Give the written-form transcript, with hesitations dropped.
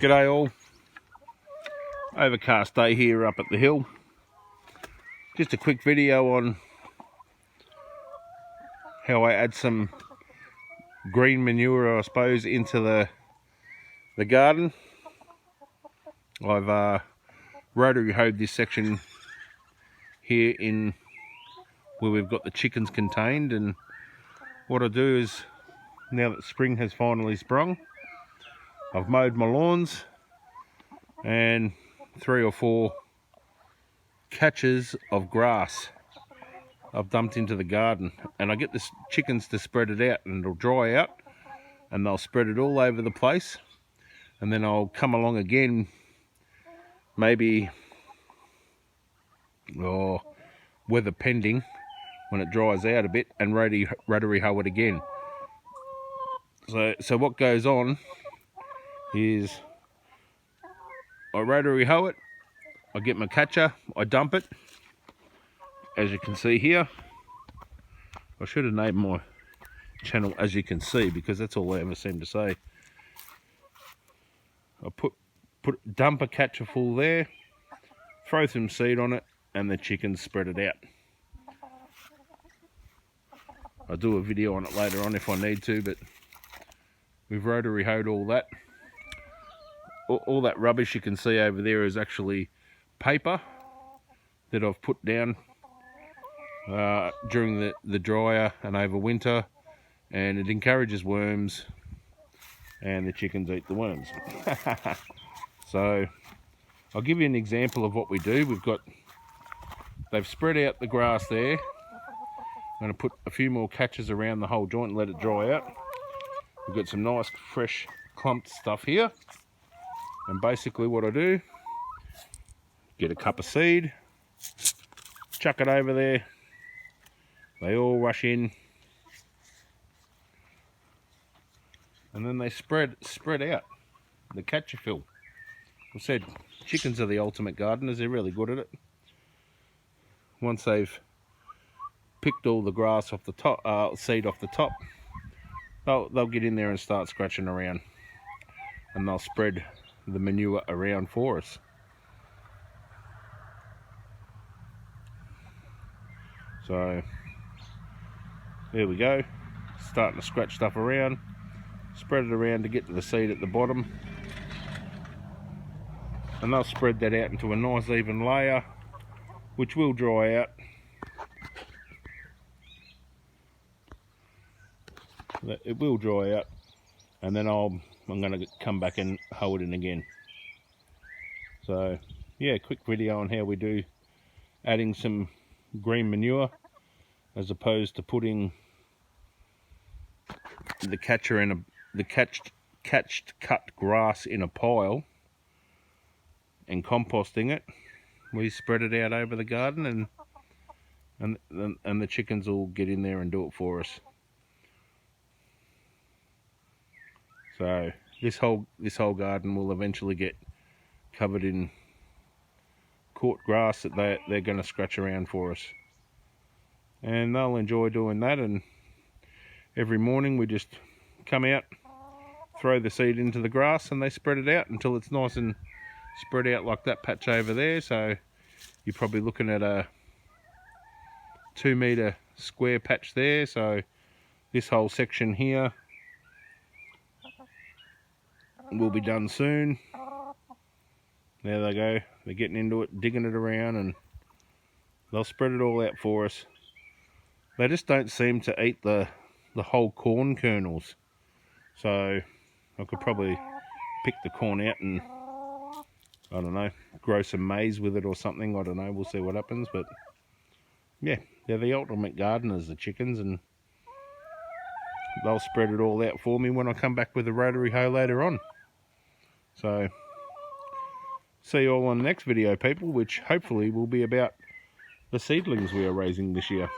G'day all. Overcast day here up at the hill. Just a quick video on how I add some green manure, I suppose, into the garden. I've rotary hoed this section here in where we've got the chickens contained, and what I do is, now that spring has finally sprung, I've mowed my lawns and 3 or 4 catches of grass I've dumped into the garden, and I get the chickens to spread it out, and it'll dry out and they'll spread it all over the place, and then I'll come along again, maybe weather pending, when it dries out a bit, and rotary hoe it again. So what goes on is I rotary hoe it, I get my catcher, I dump it, as you can see here. I should have named my channel As You Can See, because that's all I ever seem to say. I dump a catcher full there, throw some seed on it, and the chickens spread it out. I'll do a video on it later on if I need to, but we've rotary hoed all that. All that rubbish you can see over there is actually paper that I've put down during the dryer and over winter, and it encourages worms, and the chickens eat the worms. So I'll give you an example of what we do. They've spread out the grass there. I'm going to put a few more catches around the whole joint and let it dry out. We've got some nice fresh clumped stuff here, and basically what I do, get a cup of seed, chuck it over there, they all rush in, and then they spread out the catcher fill. I said, chickens are the ultimate gardeners. They're really good at it. Once they've picked all the grass off the top, seed off the top, they'll get in there and start scratching around, and they'll spread the manure around for us. So there we go, starting to scratch stuff around, spread it around to get to the seed at the bottom, and they'll spread that out into a nice even layer, which will dry out. It will dry out, and then I'm going to come back and hoe it in again. So yeah, quick video on how we do adding some green manure, as opposed to putting the catcher in the cut grass in a pile and composting it. We spread it out over the garden, and the chickens will get in there and do it for us. So this whole garden will eventually get covered in caught grass that they're going to scratch around for us, and they'll enjoy doing that. And every morning we just come out, throw the seed into the grass, and they spread it out until it's nice and spread out like that patch over there. So you're probably looking at a 2 meter square patch there. So this whole section here will be done soon. There they go, they're getting into it, digging it around, and they'll spread it all out for us. They just don't seem to eat the whole corn kernels, so I could probably pick the corn out and, I don't know, grow some maize with it or something. I don't know, we'll see what happens. But yeah, they're the ultimate gardeners, the chickens, and they'll spread it all out for me when I come back with the rotary hoe later on. So see you all on the next video, people, which hopefully will be about the seedlings we are raising this year.